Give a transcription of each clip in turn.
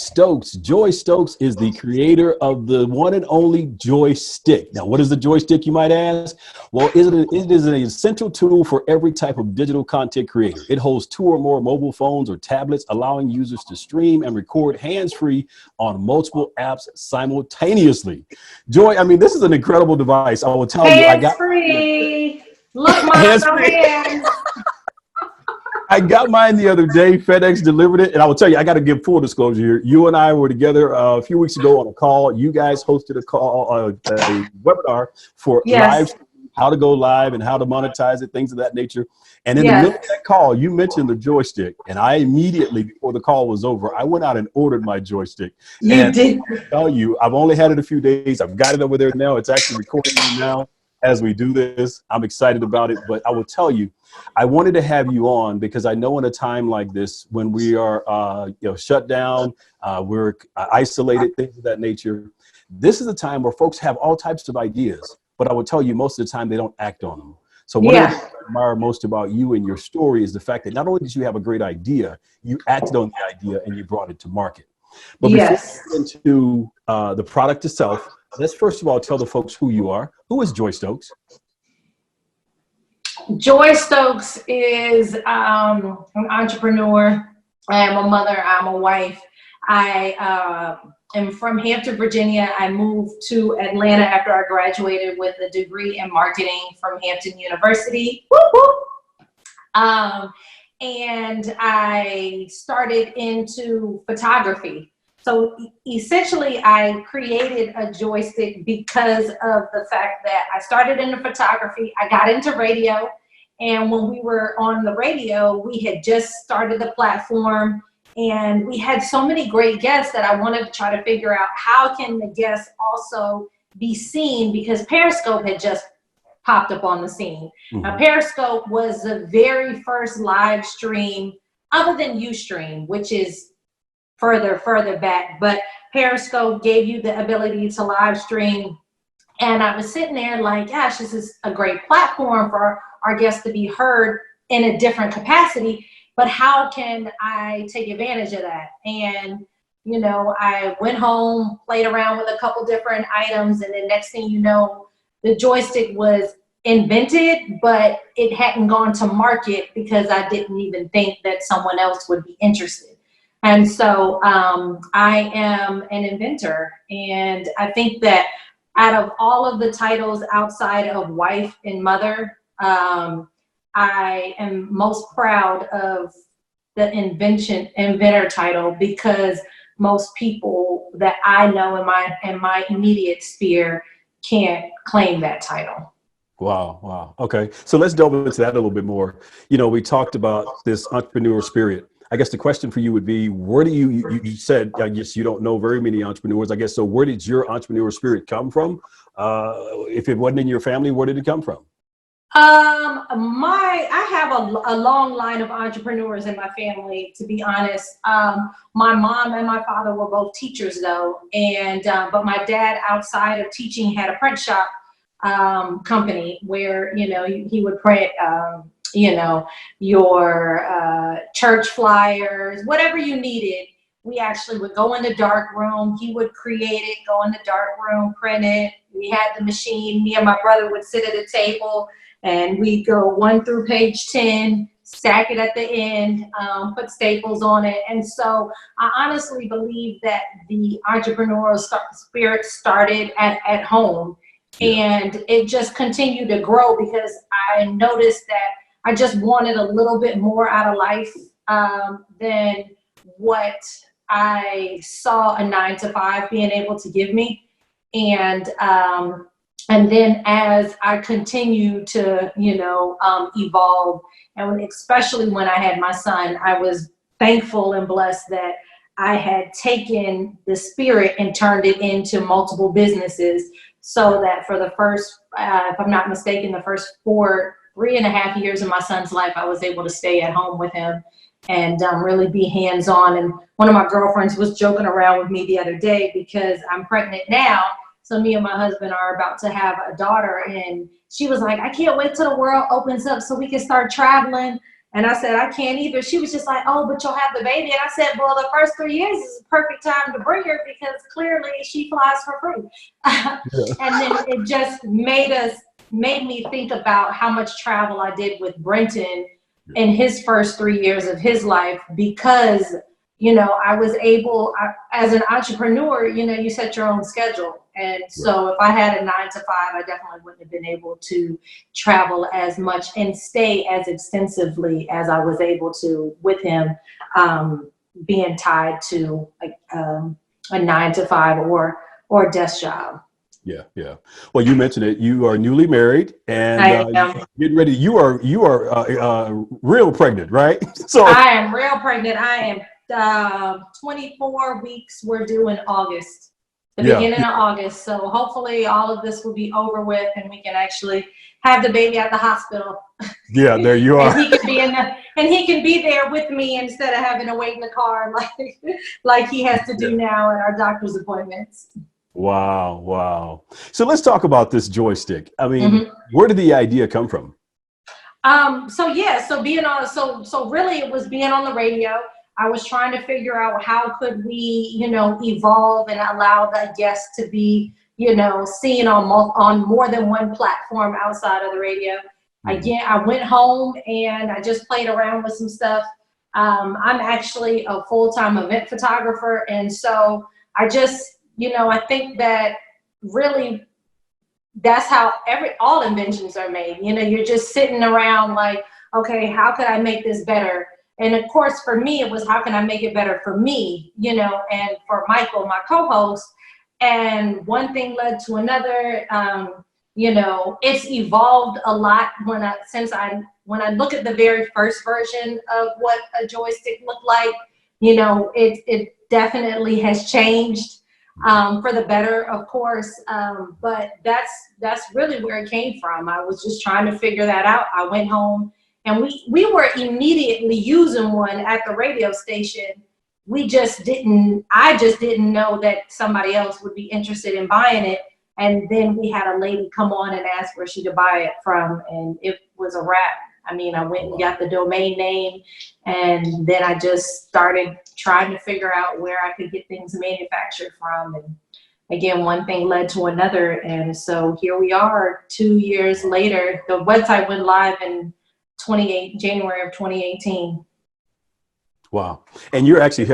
Stokes. Joy Stokes is the creator of the one and only joystick. Now, what is the joystick, you might ask? Well, it is an essential tool for every type of digital content creator. It holds 2 or more mobile phones or tablets, allowing users to stream and record hands-free on multiple apps simultaneously. Joy, I mean, this is an incredible device. I will tell you, I got Hands-free. Look, Mom, no hands-free. hands. I got mine the other day. FedEx delivered it. And I will tell you, I got to give full disclosure here. You and I were together a few weeks ago on a call. You guys hosted a webinar for live, Yes. how to go live and how to monetize it, things of that nature. And in the middle of Yes. that call, you mentioned the joystick. And I immediately, before the call was over, I went out and ordered my joystick. You And did. I tell you, I've only had it a few days. I've got it over there now. It's actually recording me now as we do this. I'm excited about it. But I will tell you, I wanted to have you on because I know in a time like this, when we are shut down, we're isolated, things of that nature, this is a time where folks have all types of ideas. But I will tell you, most of the time, they don't act on them. So one of the things I admire most about you and your story is the fact that not only did you have a great idea, you acted on the idea and you brought it to market. But before we get into the product itself, let's first of all tell the folks who you are. Who is Joy Stokes? Joy Stokes is an entrepreneur. I am a mother. I'm a wife. I am from Hampton, Virginia. I moved to Atlanta after I graduated with a degree in marketing from Hampton University. Whoop, whoop. And I started into photography. So essentially, I created a joystick because of the fact that I started into photography. I got into radio. And when we were on the radio, we had just started the platform. And we had so many great guests that I wanted to try to figure out how can the guests also be seen, because Periscope had just popped up on the scene. Mm-hmm. Now, Periscope was the very first live stream other than Ustream, which is further back, but Periscope gave you the ability to live stream. And I was sitting there like, gosh, this is a great platform for our guests to be heard in a different capacity, but how can I take advantage of that? And, you know, I went home, played around with a couple different items, and then next thing you know, the joystick was invented, but it hadn't gone to market because I didn't even think that someone else would be interested. And so I am an inventor, and I think that out of all of the titles outside of wife and mother, I am most proud of the inventor title, because most people that I know in my immediate sphere can't claim that title. Wow. Wow. Okay. So let's delve into that a little bit more. You know, we talked about this entrepreneurial spirit. I guess the question for you would be, where do you said, I guess you don't know very many entrepreneurs, I guess. So where did your entrepreneurial spirit come from? If it wasn't in your family, where did it come from? I have a long line of entrepreneurs in my family, to be honest. My mom and my father were both teachers though. And, but my dad, outside of teaching, had a print shop, company where, you know, he would print, you know, your church flyers, whatever you needed. We actually would go in the dark room. He would create it, go in the dark room, print it. We had the machine. Me and my brother would sit at a table and we'd go 1 through page 10, stack it at the end, put staples on it. And so I honestly believe that the entrepreneurial spirit started at home. And it just continued to grow because I noticed that I just wanted a little bit more out of life than what I saw a 9-to-5 being able to give me. And then as I continued to, you know, evolve, and especially when I had my son, I was thankful and blessed that I had taken the spirit and turned it into multiple businesses. So that for the first, if I'm not mistaken, the first 3.5 years of my son's life, I was able to stay at home with him and really be hands-on. And one of my girlfriends was joking around with me the other day because I'm pregnant now. So me and my husband are about to have a daughter, and she was like, I can't wait till the world opens up so we can start traveling. And I said, I can't either. She was just like, oh, but you'll have the baby. And I said, well, the first 3 years is the perfect time to bring her because clearly she flies for free. And then it just made me think about how much travel I did with Brenton in his first 3 years of his life because, I was able, as an entrepreneur, you set your own schedule. And so if I had a 9 to 5, I definitely wouldn't have been able to travel as much and stay as extensively as I was able to with him, being tied to a 9 to 5 or a desk job. Yeah, yeah. Well, you mentioned it. You are newly married, and I am. getting ready. You are real pregnant, right? So I am real pregnant. I am 24 weeks. We're due in August, the beginning of August. So hopefully all of this will be over with, and we can actually have the baby at the hospital. Yeah, there you are. And he can be there with me instead of having to wait in the car like he has to do now at our doctor's appointments. Wow, wow. So let's talk about this joystick. I mean, where did the idea come from? So being on, so really it was being on the radio. I was trying to figure out how could we, evolve and allow the guests to be, seen on more than one platform outside of the radio. Again, I went home and I just played around with some stuff. I'm actually a full-time event photographer. And so I just, I think that really that's how all inventions are made. You're just sitting around like, okay, how could I make this better? And of course, for me, it was how can I make it better for me, and for Michael, my co-host. And one thing led to another. It's evolved a lot when I look at the very first version of what a joystick looked like. It definitely has changed. For the better, of course, but that's really where it came from. I was just trying to figure that out. I went home and we were immediately using one at the radio station. I just didn't know that somebody else would be interested in buying it. And then we had a lady come on and ask where she could buy it from, and it was a wrap. I mean, I went and got the domain name, and then I just started trying to figure out where I could get things manufactured from. And again, one thing led to another. And so here we are 2 years later. The website went live in January of 2018. Wow. And you're actually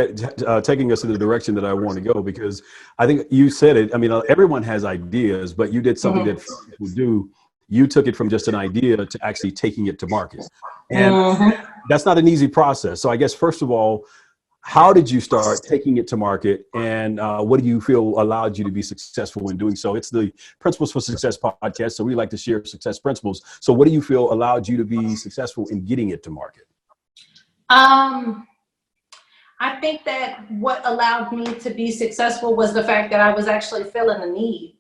taking us in the direction that I want to go, because I think you said it. I mean, everyone has ideas, but you did something that people do. You took it from just an idea to actually taking it to market. And that's not an easy process. So I guess, first of all, how did you start taking it to market, and what do you feel allowed you to be successful in doing so? It's the Principles for Success podcast, so we like to share success principles. So what do you feel allowed you to be successful in getting it to market? I think that what allowed me to be successful was the fact that I was actually feeling the need.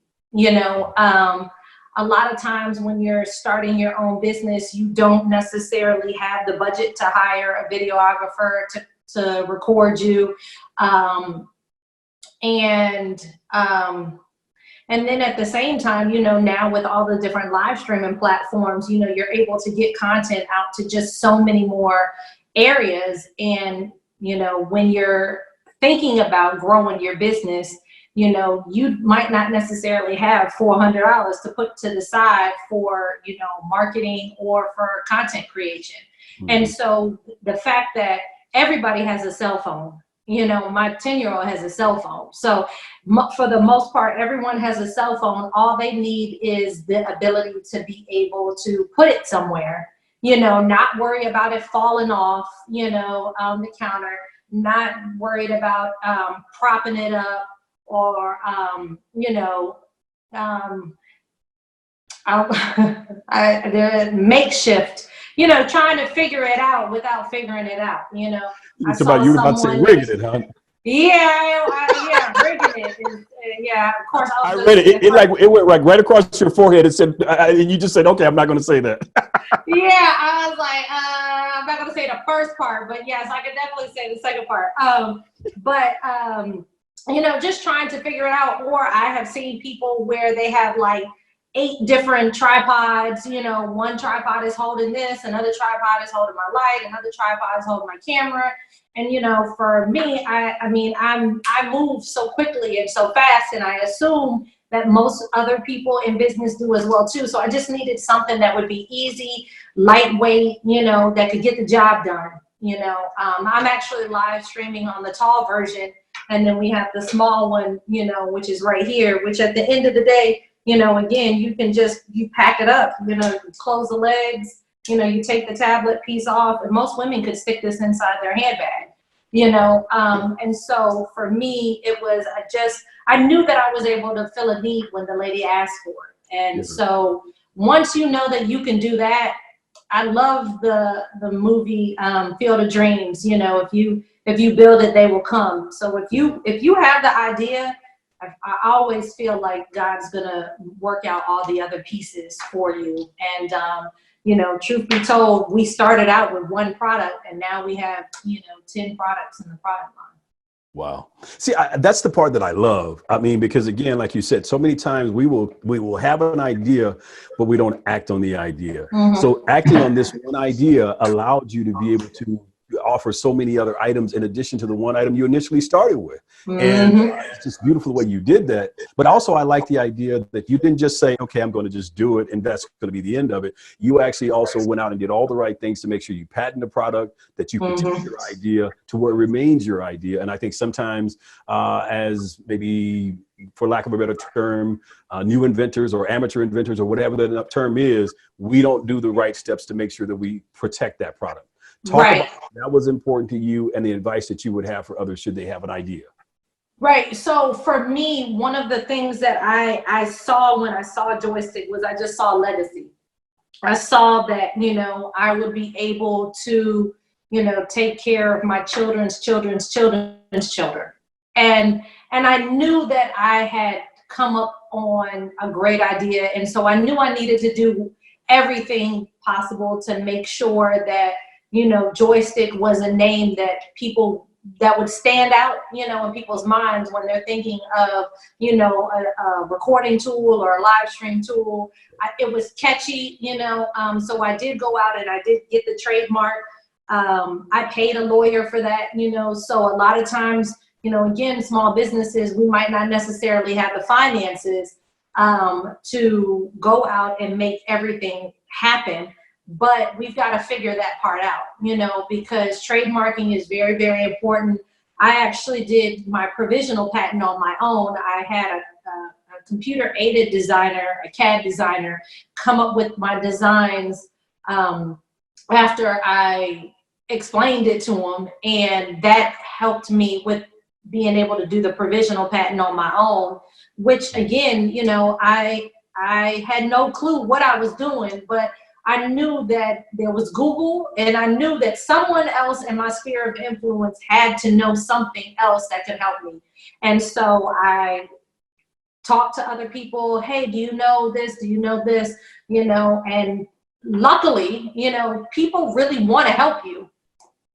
A lot of times when you're starting your own business, you don't necessarily have the budget to hire a videographer to record you. And then at the same time, now with all the different live streaming platforms, you're able to get content out to just so many more areas. And, when you're thinking about growing your business, you might not necessarily have $400 to put to the side for, marketing or for content creation. And so the fact that everybody has a cell phone, my 10-year-old has a cell phone. So for the most part, everyone has a cell phone. All they need is the ability to be able to put it somewhere, not worry about it falling off, on the counter, not worried about propping it up, or the makeshift, trying to figure it out without figuring it out. It's about you about to say rigging it, huh? Yeah, rigging it. Yeah, of course. I read it. It went right across your forehead. It said, and you just said, "Okay, I'm not going to say that." Yeah, I was like, I'm not going to say the first part, but yes, I could definitely say the second part. Just trying to figure it out. Or I have seen people where they have like 8 different tripods. You know, one tripod is holding this, another tripod is holding my light, another tripod is holding my camera. And you know, for me, I mean, I move so quickly and so fast, and I assume that most other people in business do as well too. So I just needed something that would be easy, lightweight, you know, that could get the job done. You know, I'm actually live streaming on the tall version, and then we have the small one, you know, which is right here, which at the end of the day, you know, again, you can just, you pack it up, you know, you close the legs, you know, you take the tablet piece off, and most women could stick this inside their handbag, you know. And so for me, it was, I knew that I was able to fill a need when the lady asked for it. And so once you know that you can do that, I love the movie Field of Dreams. You know, if you build it, they will come. So if you have the idea, I always feel like God's gonna work out all the other pieces for you. And you know, truth be told, we started out with one product, and now we have, you know, 10 products in the product line. Wow. See, that's the part that I love. I mean, because again, like you said, so many times we will have an idea, but we don't act on the idea. So acting on this one idea allowed you to be able to offer so many other items in addition to the one item you initially started with. And it's just beautiful the way you did that. But also I like the idea that you didn't just say, okay, I'm going to just do it and that's going to be the end of it. You actually also went out and did all the right things to make sure you patent the product, that you protect your idea to where it remains your idea. And I think sometimes as maybe, for lack of a better term, new inventors or amateur inventors or whatever the term is, we don't do the right steps to make sure that we protect that product. Talk about that was important to you and the advice that you would have for others should they have an idea. Right. So for me, one of the things that I saw when I saw Joystick was I just saw legacy. I saw that, you know, I would be able to, you know, take care of my children's children's children's children. And I knew that I had come up on a great idea. And so I knew I needed to do everything possible to make sure that, you know, Joystick was a name that would stand out, you know, in people's minds when they're thinking of, you know, a recording tool or a live stream tool. It was catchy, you know, so I did go out and I did get the trademark. I paid a lawyer for that, you know, so a lot of times, you know, again, small businesses, we might not necessarily have the finances to go out and make everything happen. But we've got to figure that part out, you know, because trademarking is very, very important. I actually did my provisional patent on my own. I had a computer-aided designer, a CAD designer, come up with my designs after I explained it to him. And that helped me with being able to do the provisional patent on my own, which again, you know, I had no clue what I was doing, but I knew that there was Google, and I knew that someone else in my sphere of influence had to know something else that could help me. And so I talked to other people. Hey, do you know this? Do you know this? You know, and luckily, you know, people really want to help you.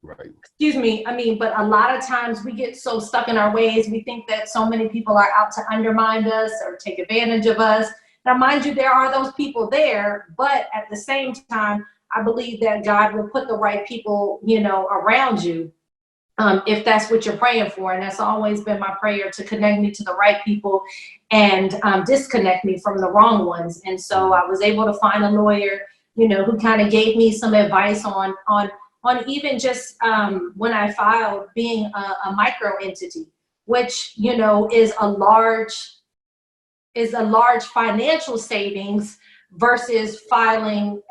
Right. Excuse me. I mean, but a lot of times we get so stuck in our ways. We think that so many people are out to undermine us or take advantage of us. Now, mind you, there are those people there, but at the same time, I believe that God will put the right people, you know, around you, if that's what you're praying for. And that's always been my prayer, to connect me to the right people and disconnect me from the wrong ones. And so I was able to find a lawyer, you know, who kind of gave me some advice on even just when I filed being a micro entity, which, you know, is a large financial savings versus filing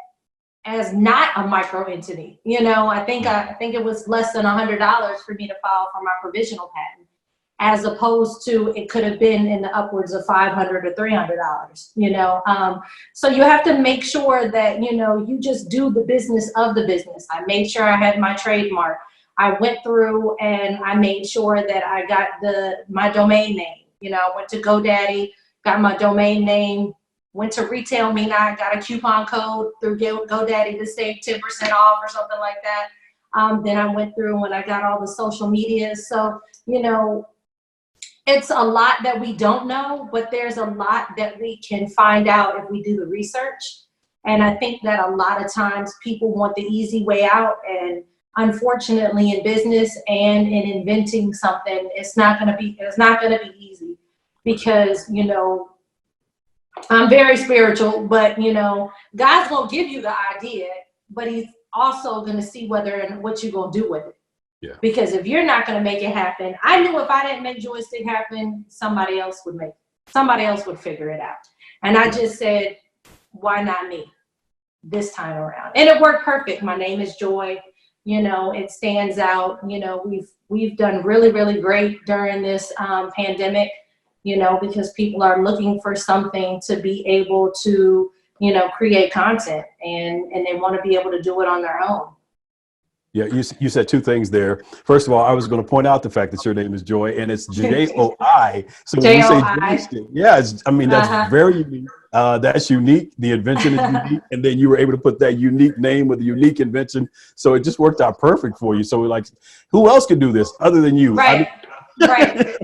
as not a micro entity. You know, I think it was less than $100 for me to file for my provisional patent, as opposed to it could have been in the upwards of $500 or $300. You know, so you have to make sure that, you know, you just do the business of the business. I made sure I had my trademark. I went through and I made sure that I got my domain name. You know, I went to GoDaddy, got my domain name, went to Retail Me Not, got a coupon code through GoDaddy to save 10% off or something like that. Then I went through and I got all the social media. So, you know, It's a lot that we don't know, but there's a lot that we can find out if we do the research. And I think that a lot of times people want the easy way out. And unfortunately, in business and in inventing something, it's not going to be easy because, I'm very spiritual, but God's going to give you the idea, but he's also going to see whether and what you're going to do with it. Yeah. Because if you're not going to make it happen, I knew if I didn't make Joystick happen, somebody else would figure it out. And I just said, why not me this time around? And it worked perfect. My name is Joy. It stands out. We've done really, really great during this pandemic, because people are looking for something to be able to, create content and they want to be able to do it on their own. Yeah, you said two things there. First of all, I was going to point out the fact that your name is Joy, and it's J-O-I. So when you say Joystick, that's very unique. That's unique. The invention is unique, and then you were able to put that unique name with a unique invention. So it just worked out perfect for you. So we're like, who else could do this other than you? Right. Right.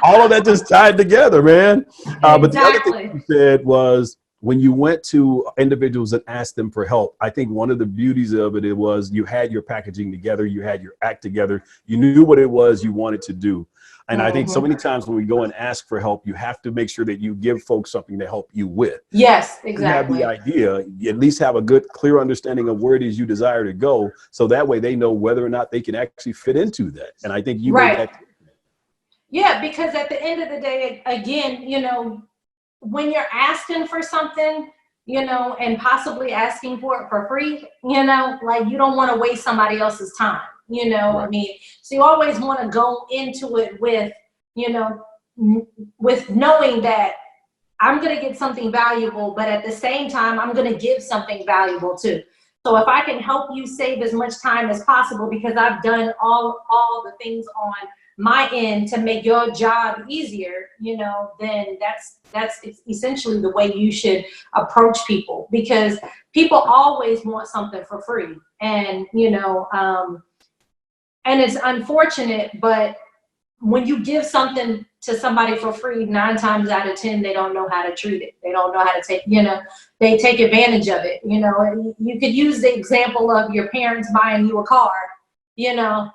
All of that just tied together, man. But the other Exactly. thing you said was, when you went to individuals and asked them for help, I think one of the beauties of it was you had your packaging together, you had your act together, you knew what it was you wanted to do. And I think so many times when we go and ask for help, you have to make sure that you give folks something to help you with. Yes, exactly. You have the idea, you at least have a good, clear understanding of where it is you desire to go. So that way they know whether or not they can actually fit into that. And I think you made that. Yeah, because at the end of the day, again, when you're asking for something, and possibly asking for it for free, like you don't want to waste somebody else's time, Right. So you always want to go into it with, with knowing that I'm going to get something valuable, but at the same time, I'm going to give something valuable too. So if I can help you save as much time as possible, because I've done all the things on my end to make your job easier, then that's essentially the way you should approach people, because people always want something for free. And, and it's unfortunate, but when you give something to somebody for free, 9 times out of 10, they don't know how to treat it. They don't know how to take, they take advantage of it. You could use the example of your parents buying you a car, you don't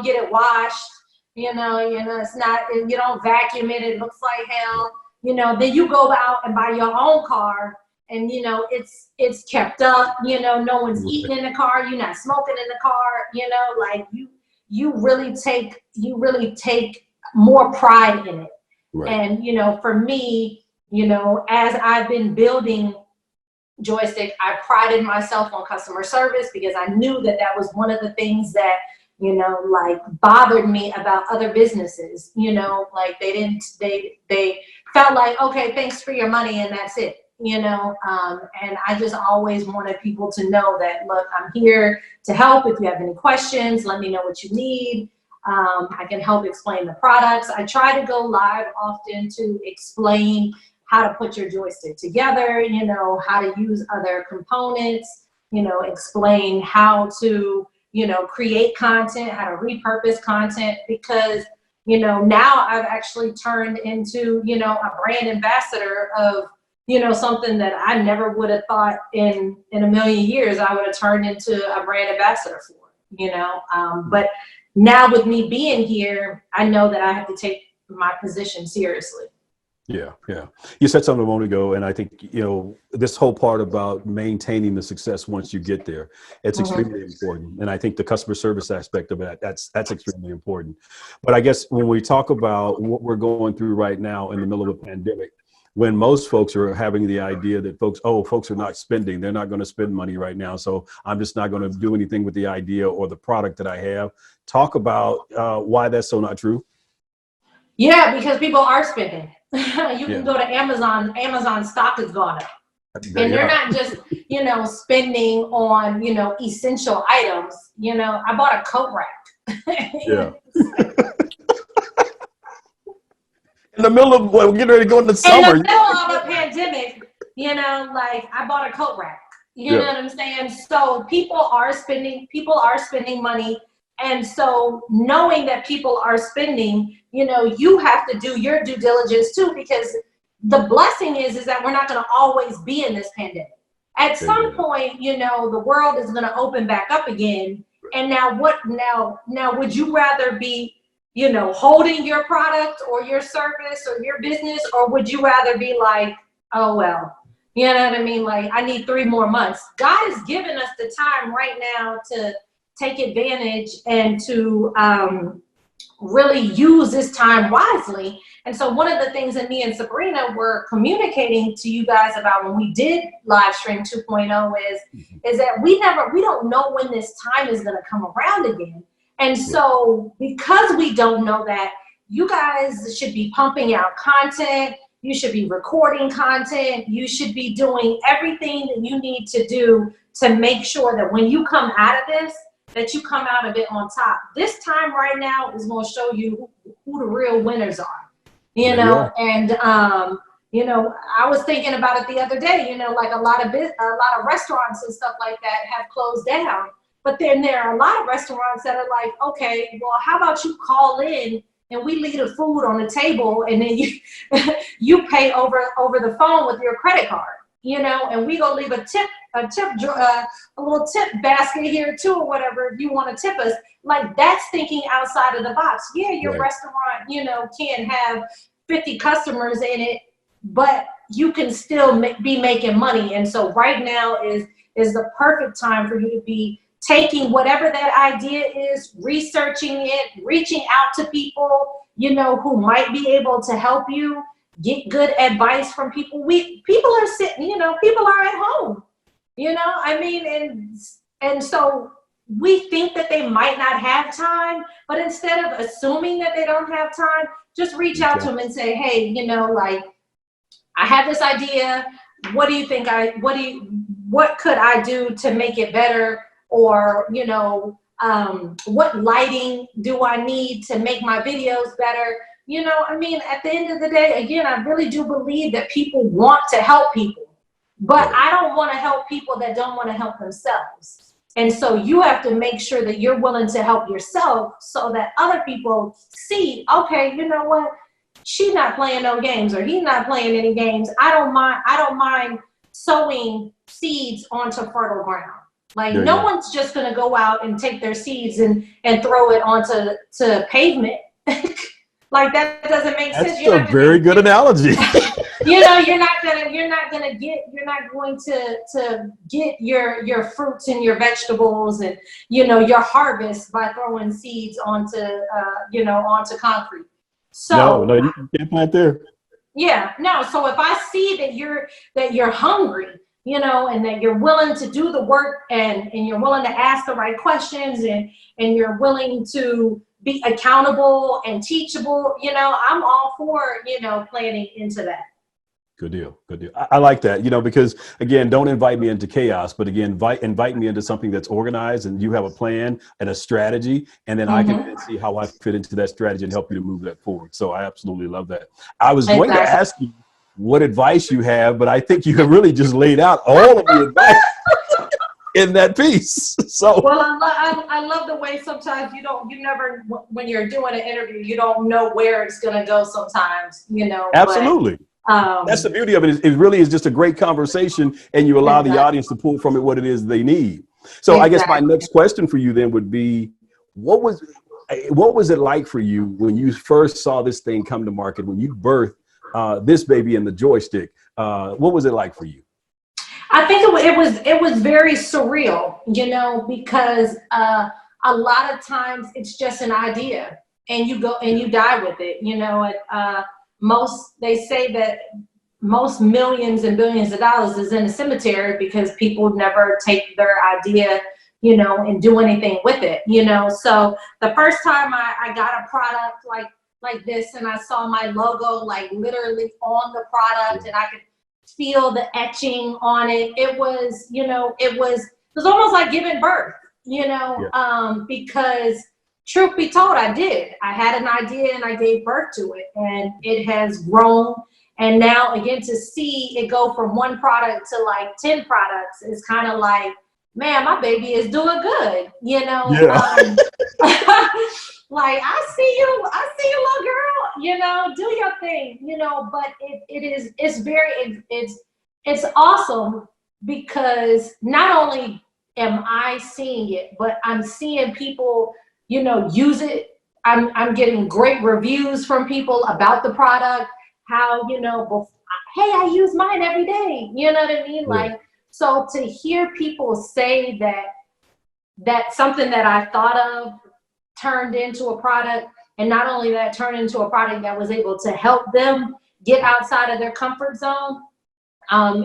get it washed. It's not, you don't vacuum it, it looks like hell, then you go out and buy your own car and, it's kept up, no one's eating in the car, you're not smoking in the car, like you really take more pride in it. Right. And, for me, as I've been building Joystick, I prided myself on customer service because I knew that was one of the things that, like bothered me about other businesses, like they felt like, okay, thanks for your money and that's it, and I just always wanted people to know that, look, I'm here to help. If you have any questions, let me know what you need. I can help explain the products. I try to go live often to explain how to put your joystick together, how to use other components, explain how to create content, how to repurpose content, because, now I've actually turned into, a brand ambassador of, something that I never would have thought in a million years I would have turned into a brand ambassador for, but now with me being here, I know that I have to take my position seriously. Yeah. You said something a moment ago, and I think, this whole part about maintaining the success once you get there, it's extremely important. And I think the customer service aspect of that, that's extremely important. But I guess when we talk about what we're going through right now in the middle of a pandemic, when most folks are having the idea that folks are not spending, they're not going to spend money right now, so I'm just not going to do anything with the idea or the product that I have. Talk about why that's so not true. Yeah, because people are spending. You can go to Amazon stock has gone up. And they're not just, spending on, essential items. I bought a coat rack. Yeah. In the middle of we're getting ready to go into summer. In the middle of a pandemic, like I bought a coat rack. You know what I'm saying? So people are spending money. And so knowing that people are spending, you know, you have to do your due diligence too, because the blessing is that we're not going to always be in this pandemic. At some point, you know, the world is going to open back up again. And now now would you rather be, you know, holding your product or your service or your business, or would you rather be like, oh, well, you know what I mean? Like, I need 3 more months. God has given us the time right now to take advantage and to really use this time wisely. And so one of the things that me and Sabrina were communicating to you guys about when we did live stream 2.0 is that we don't know when this time is going to come around again. And so because we don't know that, you guys should be pumping out content. You should be recording content. You should be doing everything that you need to do to make sure that when you come out of this, that you come out of it on top. This time right now is going to show you who the real winners are, you know? And, you know, I was thinking about it the other day, you know, like a lot of restaurants and stuff like that have closed down, but then there are a lot of restaurants that are like, okay, well, how about you call in and we leave the food on the table, and then you pay over the phone with your credit card, you know, and we go leave a little tip basket here too, or whatever, if you want to tip us. Like, that's thinking outside of the box. Yeah, your restaurant, you know, can have 50 customers in it, but you can still be making money. And so right now is the perfect time for you to be taking whatever that idea is, researching it, reaching out to people, you know, who might be able to help you, get good advice from people. People are sitting, you know, people are at home, you know, I mean, and so we think that they might not have time, but instead of assuming that they don't have time, just reach out to them and say, hey, you know, like, I have this idea. What do you think what could I do to make it better? Or, you know, what lighting do I need to make my videos better? You know, I mean, at the end of the day, again, I really do believe that people want to help people, but I don't want to help people that don't want to help themselves. And so you have to make sure that you're willing to help yourself so that other people see, okay, you know what? She's not playing no games, or he's not playing any games. I don't mind sowing seeds onto fertile ground. Like, no one's just going to go out and take their seeds and throw it onto pavement. Like, that doesn't make sense. That's a very good analogy. You know, you're not going to get your fruits and your vegetables and, you know, your harvest by throwing seeds onto concrete. So no, you can't plant there. Yeah, no. So if I see that you're hungry, you know, and that you're willing to do the work, and you're willing to ask the right questions, and you're willing to be accountable and teachable, you know, I'm all for, you know, planning into that. Good deal. Good deal. I like that, you know, because again, don't invite me into chaos, but again, invite me into something that's organized, and you have a plan and a strategy, and then I can see how I fit into that strategy and help you to move that forward. So I absolutely love that. I was going to ask you what advice you have, but I think you have really just laid out all of the advice in that piece. So well, I love the way sometimes you never, when you're doing an interview, you don't know where it's going to go sometimes, you know. Absolutely. That's the beauty of it. It really is just a great conversation, and you allow the audience to pull from it what it is they need. So I guess my next question for you then would be, what was it like for you when you first saw this thing come to market, when you birthed this baby in the joystick? What was it like for you? I think it was very surreal, you know, because a lot of times it's just an idea, and you go and you die with it, you know. They say that most millions and billions of dollars is in the cemetery because people never take their idea, you know, and do anything with it, you know. So the first time I got a product like this, and I saw my logo like literally on the product, and I could feel the etching on it. It was, you know, it was almost like giving birth, you know, because truth be told, I did. I had an idea and I gave birth to it, and it has grown. And now again, to see it go from one product to like 10 products is kind of like, man, my baby is doing good, you know. Like, I see you, little girl, you know, do your thing, you know, but it's awesome because not only am I seeing it, but I'm seeing people, you know, use it. I'm getting great reviews from people about the product, how, you know, hey, I use mine every day. You know what I mean? Yeah. Like, so to hear people say that something that I thought of turned into a product, and not only that, turned into a product that was able to help them get outside of their comfort zone,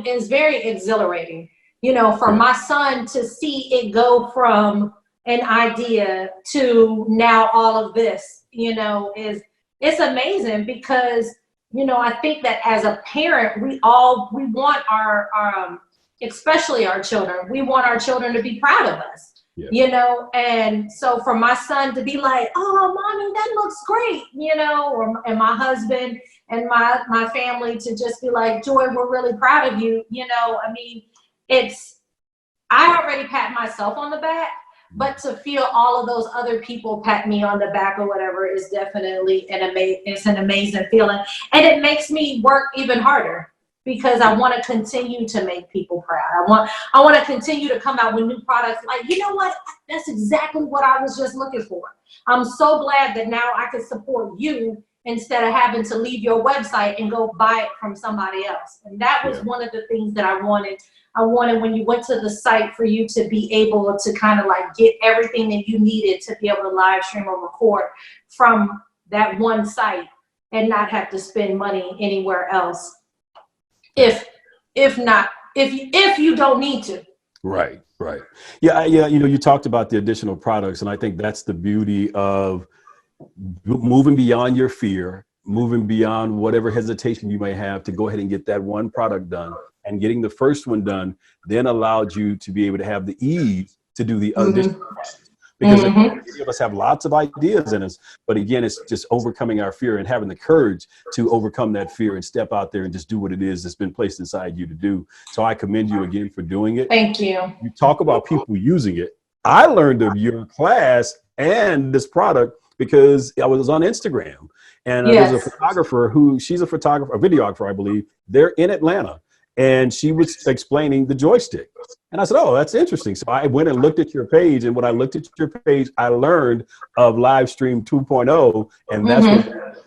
is very exhilarating. You know, for my son to see it go from an idea to now all of this, you know, it's amazing because, you know, I think that as a parent, we want our especially our children, we want our children to be proud of us. Yeah. You know, and so for my son to be like, oh, mommy, that looks great, you know, and my husband and my family to just be like, Joy, we're really proud of you. You know, I mean, I already pat myself on the back, but to feel all of those other people pat me on the back or whatever is definitely an amazing feeling. And it makes me work even harder, because I want to continue to make people proud. I want to continue to come out with new products. Like, you know what? That's exactly what I was just looking for. I'm so glad that now I can support you instead of having to leave your website and go buy it from somebody else. And that was one of the things that I wanted. I wanted, when you went to the site, for you to be able to kind of like get everything that you needed to be able to live stream or record from that one site and not have to spend money anywhere else. If you don't need to. Right. Yeah. You know, you talked about the additional products, and I think that's the beauty of moving beyond your fear, moving beyond whatever hesitation you may have to go ahead and get that one product done, and getting the first one done then allowed you to be able to have the ease to do the additional products. Because many of us have lots of ideas in us, but again, it's just overcoming our fear and having the courage to overcome that fear and step out there and just do what it is that's been placed inside you to do. So I commend you again for doing it. Thank you. You talk about people using it. I learned of your class and this product because I was on Instagram, and there's a photographer she's a videographer, I believe. They're in Atlanta. And she was explaining the joystick. And I said, oh, that's interesting. So I went and looked at your page. And when I looked at your page, I learned of Livestream 2.0. And that's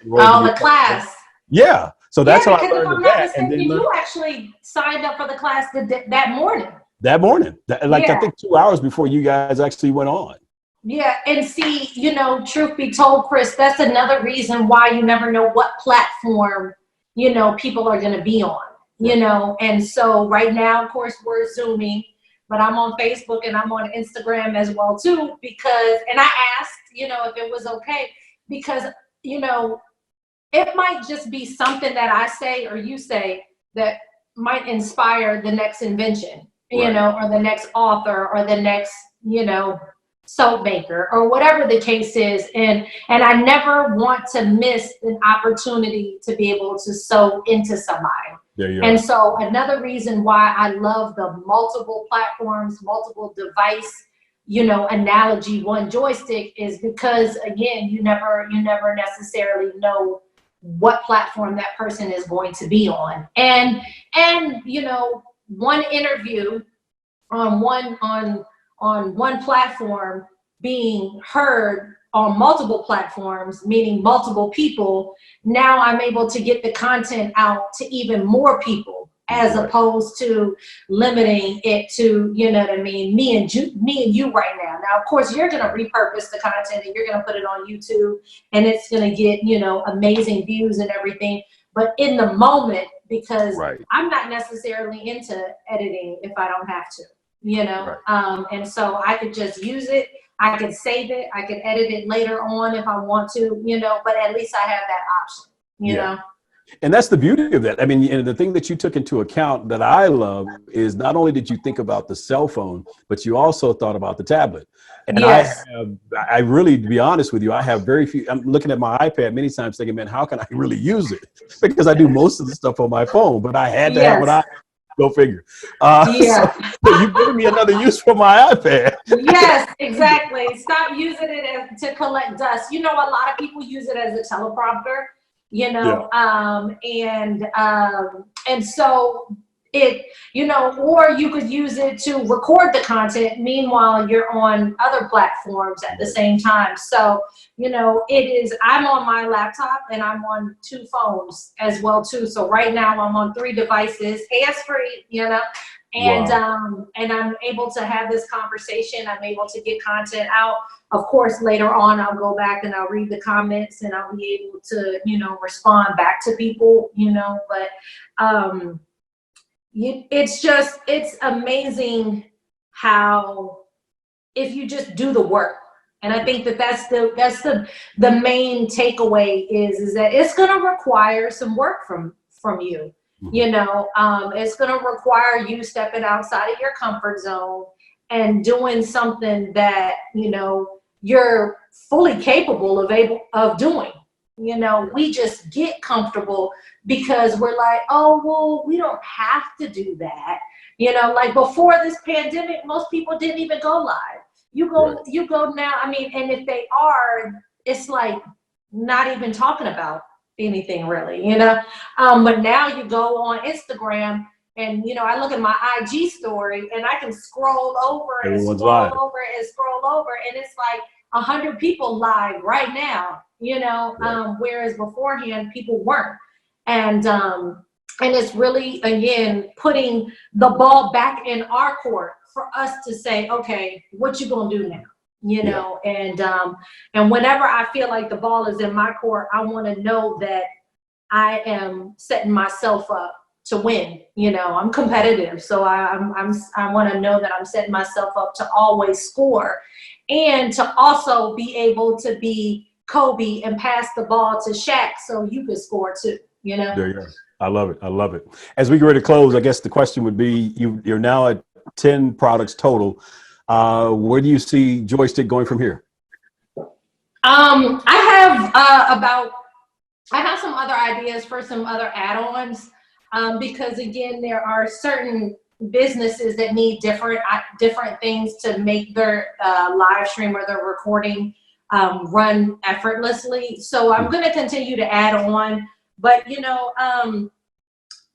what the class. Yeah. So that's how I learned of that. And then you actually signed up for the class that morning. That morning. I think 2 hours before you guys actually went on. Yeah. And see, you know, truth be told, Chris, that's another reason why you never know what platform, you know, people are going to be on. You know, and so right now, of course, we're Zooming, but I'm on Facebook and I'm on Instagram as well, too, and I asked, you know, if it was okay, because, you know, it might just be something that I say or you say that might inspire the next invention, you know, or the next author or the next, you know, soap maker or whatever the case is. And I never want to miss an opportunity to be able to sew into somebody. And so another reason why I love the multiple platforms, multiple device, you know, analogy, one joystick, is because, again, you never necessarily know what platform that person is going to be on. And you know, one interview on one platform being heard on multiple platforms, meaning multiple people, now I'm able to get the content out to even more people, as opposed to limiting it to, you know what I mean, me and you right now. Now, of course, you're going to repurpose the content and you're going to put it on YouTube, and it's going to get, you know, amazing views and everything. But in the moment, because I'm not necessarily into editing if I don't have to, you know, and so I could just use it. I could save it. I could edit it later on if I want to, you know, but at least I have that option, you know. And that's the beauty of that. I mean, and the thing that you took into account that I love is not only did you think about the cell phone, but you also thought about the tablet. And I really, to be honest with you, I have very few. I'm looking at my iPad many times thinking, man, how can I really use it? Because I do most of the stuff on my phone, but I had to have Go figure. So, Yeah. so you've given me another use for my iPad. Yes, exactly. Stop using it to collect dust. You know, a lot of people use it as a teleprompter, you Yeah. know, and so it, you know, or you could use it to record the content. Meanwhile, you're on other platforms at the same time. So, you know, it is, I'm on my laptop and I'm on 2 phones as well too. So right now I'm on 3 devices, hands-free, you know, and I'm able to have this conversation. I'm able to get content out. Of course, later on, I'll go back and I'll read the comments and I'll be able to, you know, respond back to people, you know, but, it's amazing how, if you just do the work, and I think that's the main takeaway is that it's going to require some work from you. You know, it's going to require you stepping outside of your comfort zone and doing something that, you know, you're fully capable of doing. You know, we just get comfortable because we're like, oh, well, we don't have to do that. You know, like before this pandemic, most people didn't even go live. You go now. I mean, and if they are, it's like not even talking about anything really, you know. But now you go on Instagram and, you know, I look at my IG story and I can scroll over and Everyone's scroll live. over and scroll over, and it's like 100 people live right now, you know, whereas beforehand people weren't. And it's really, again, putting the ball back in our court for us to say, okay, what you gonna do now? You know, and whenever I feel like the ball is in my court, I want to know that I am setting myself up to win. You know, I'm competitive, so I want to know that I'm setting myself up to always score, and to also be able to be Kobe and pass the ball to Shaq so you could score too. You know. There you go. I love it. I love it. As we get ready to close, I guess the question would be: you're now at 10 products total. Where do you see Joystick going from here? I have some other ideas for some other add-ons, because again, there are certain businesses that need different things to make their live stream or their recording run effortlessly. So I'm going to continue to add on, but you know,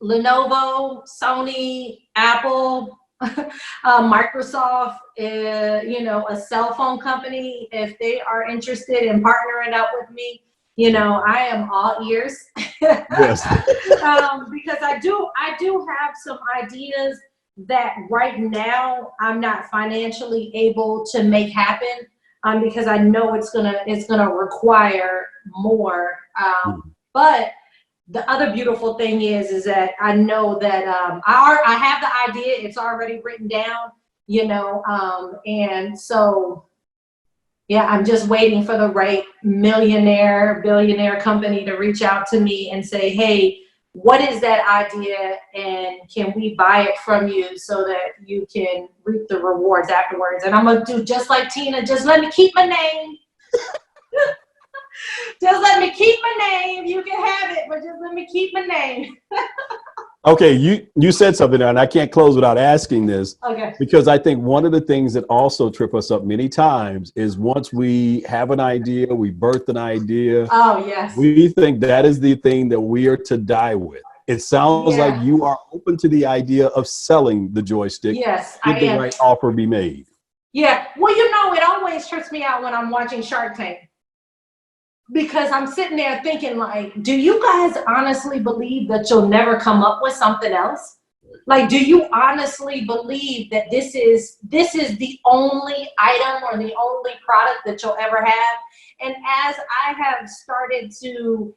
Lenovo, Sony, Apple, Microsoft, you know, a cell phone company, if they are interested in partnering up with me, you know, I am all ears. Yes. Because I do have some ideas that right now I'm not financially able to make happen, because I know it's gonna require more. But the other beautiful thing is that I know that I have the idea. It's already written down, you know, and so yeah, I'm just waiting for the right millionaire, billionaire company to reach out to me and say, hey, what is that idea, and can we buy it from you so that you can reap the rewards afterwards? And I'm gonna do just like Tina. Just let me keep my name. Just let me keep my name. You can have it, but just let me keep my name. Okay, you said something, and I can't close without asking this. Okay. Because I think one of the things that also trip us up many times is once we have an idea, we birth an idea. Oh, yes. We think that is the thing that we are to die with. It sounds like you are open to the idea of selling the joystick. Yes, Should the right offer be made? Yeah. Well, you know, it always trips me out when I'm watching Shark Tank, because I'm sitting there thinking, like, do you guys honestly believe that you'll never come up with something else? Like, do you honestly believe that this is the only item or the only product that you'll ever have? And as I have started to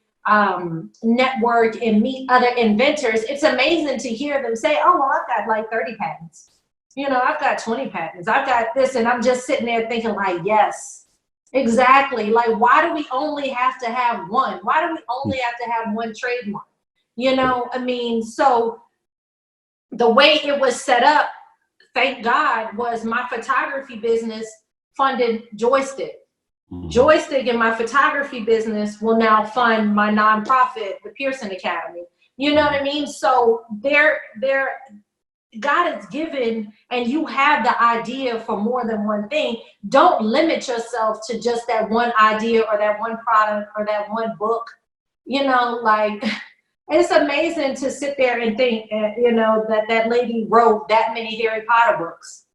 network and meet other inventors, it's amazing to hear them say, oh, well, I've got like 30 patents. You know, I've got 20 patents. I've got this. And I'm just sitting there thinking, like, yes, exactly. Like, why do we only have to have one? Why do we only have to have one trademark? You know, I mean, so the way it was set up, thank God, was my photography business funded Joystick. Joystick and my photography business will now fund my nonprofit, the Pearson Academy. You know what I mean? So God is given and you have the idea for more than one thing, don't limit yourself to just that one idea or that one product or that one book. You know, like it's amazing to sit there and think, you know, that that lady wrote that many Harry Potter books.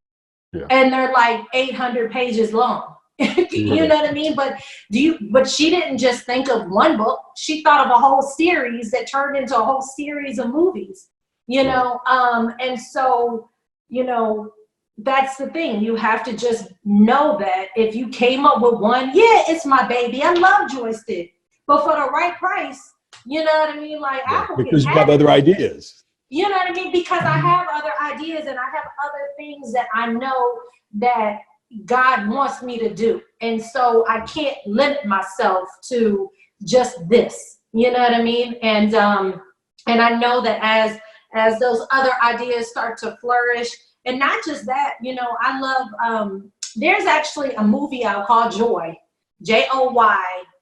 Yeah. And they're like 800 pages long. You know what I mean? But she didn't just think of one book. She thought of a whole series that turned into a whole series of movies, you know? And so, you know, that's the thing. You have to just know that if you came up with one, yeah, it's my baby. I love joystick. But for the right price, you know what I mean? Like Apple can Because you have have it. other ideas. You know what I mean? Because I have other ideas and I have other things that I know that God wants me to do. And so I can't limit myself to just this. You know what I mean? And I know that as those other ideas start to flourish, and not just that, you know, I love there's actually a movie out called Joy, Joy,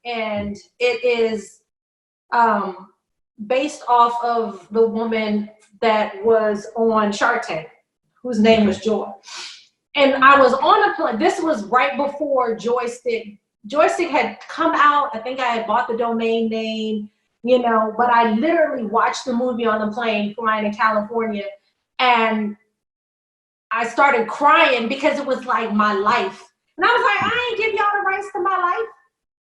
and it is based off of the woman that was on Shark Tank, whose name was Joy. And I was on a plane. This was right before Joystick. Joystick had come out. I think I had bought the domain name, you know, but I literally watched the movie on the plane flying to California. And I started crying because it was like my life. And I was like, I ain't give y'all the rights to my life.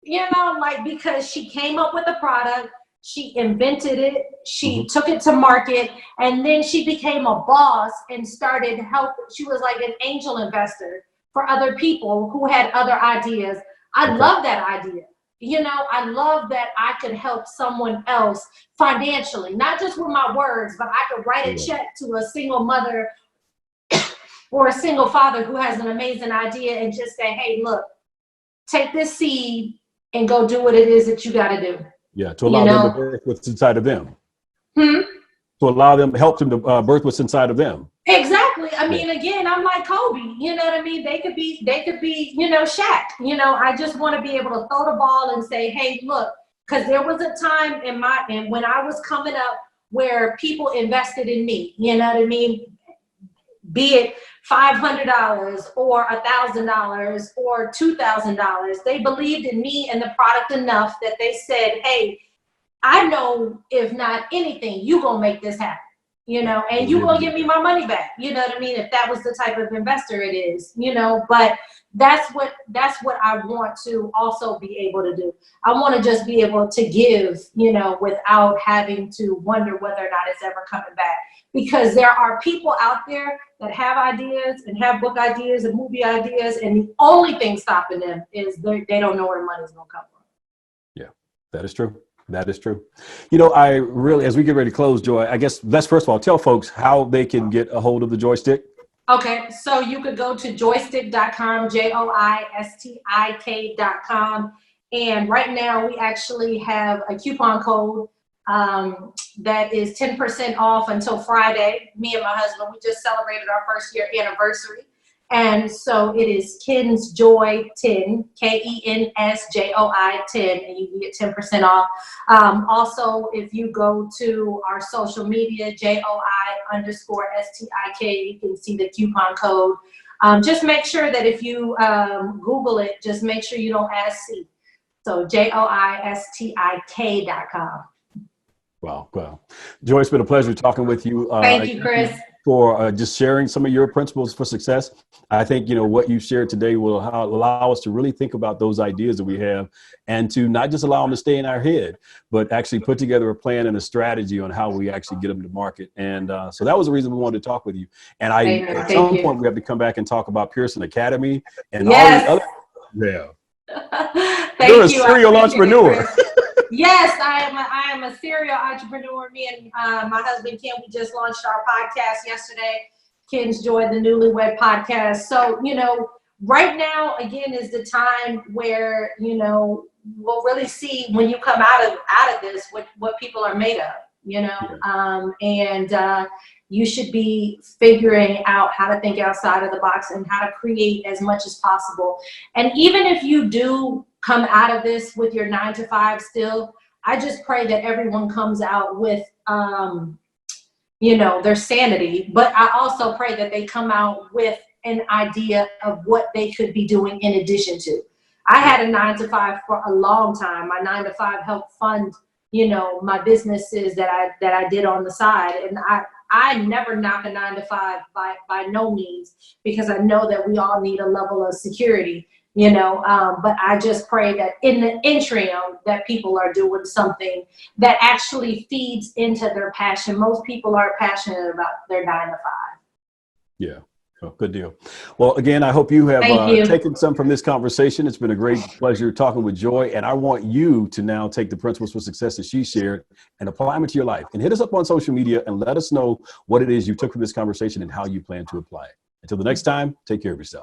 You know, like, because she came up with a product, she invented it, she took it to market, and then she became a boss and started helping. She was like an angel investor for other people who had other ideas. I love that idea. You know, I love that I could help someone else financially, not just with my words, but I could write a check to a single mother or a single father who has an amazing idea and just say, hey, look, take this seed and go do what it is that you got to do. Yeah, to allow them to birth what's inside of them. To allow them, help them to birth what's inside of them. Exactly. I mean, again, I'm like Kobe. You know what I mean? They could be, you know, Shaq. You know, I just want to be able to throw the ball and say, hey, look, because there was a time when I was coming up where people invested in me. You know what I mean? Be it $500 or $1,000 or $2,000. They believed in me and the product enough that they said, hey, I know if not anything, you gonna make this happen, you know, and you gonna give me my money back. You know what I mean? If that was the type of investor it is, you know, but that's what I want to also be able to do. I want to just be able to give, you know, without having to wonder whether or not it's ever coming back. Because there are people out there that have ideas and have book ideas and movie ideas, and the only thing stopping them is they don't know where the money's gonna come from. Yeah, that is true. That is true. You know, I really, as we get ready to close, Joy, I guess let's first of all tell folks how they can get a hold of the joystick. Okay, so you could go to joystick.com, joystick.com. And right now we actually have a coupon code that is 10% off until Friday. Me and my husband, we just celebrated our first year anniversary. And so it is Ken's Joy 10, KENSJOI 10, and you can get 10% off. Also, if you go to our social media, JOI_STIK, you can see the coupon code. Just make sure that if you Google it, just make sure you don't add C. So JOISTIK.com. Wow. Joy, it's been a pleasure talking with you. Thank you, Chris. For just sharing some of your principles for success. I think, you know, what you shared today will allow us to really think about those ideas that we have and to not just allow them to stay in our head, but actually put together a plan and a strategy on how we actually get them to market. And so that was the reason we wanted to talk with you. And at some point we have to come back and talk about Pearson Academy and all the other. Yeah. You're a serial entrepreneur. Yes, I am a serial entrepreneur. Me and my husband Ken, we just launched our podcast yesterday. Ken's Joy, the Newlywed Podcast. So, you know, right now again is the time where, you know, we'll really see when you come out of this what people are made of, you know. And you should be figuring out how to think outside of the box and how to create as much as possible. And even if you do come out of this with your 9-to-5 still, I just pray that everyone comes out with you know, their sanity. But I also pray that they come out with an idea of what they could be doing in addition to. I had a 9 to 5 for a long time. My 9 to 5 helped fund, you know, my businesses that I did on the side. And I never knock a 9 to 5 by no means, because I know that we all need a level of security, you know. But I just pray that in the interim that people are doing something that actually feeds into their passion. Most people are passionate about their 9 to 5. Yeah. Oh, good deal. Well, again, I hope you have Thank you. taken some from this conversation. It's been a great pleasure talking with Joy. And I want you to now take the principles for success that she shared and apply them to your life. And hit us up on social media and let us know what it is you took from this conversation and how you plan to apply it. Until the next time, take care of yourself.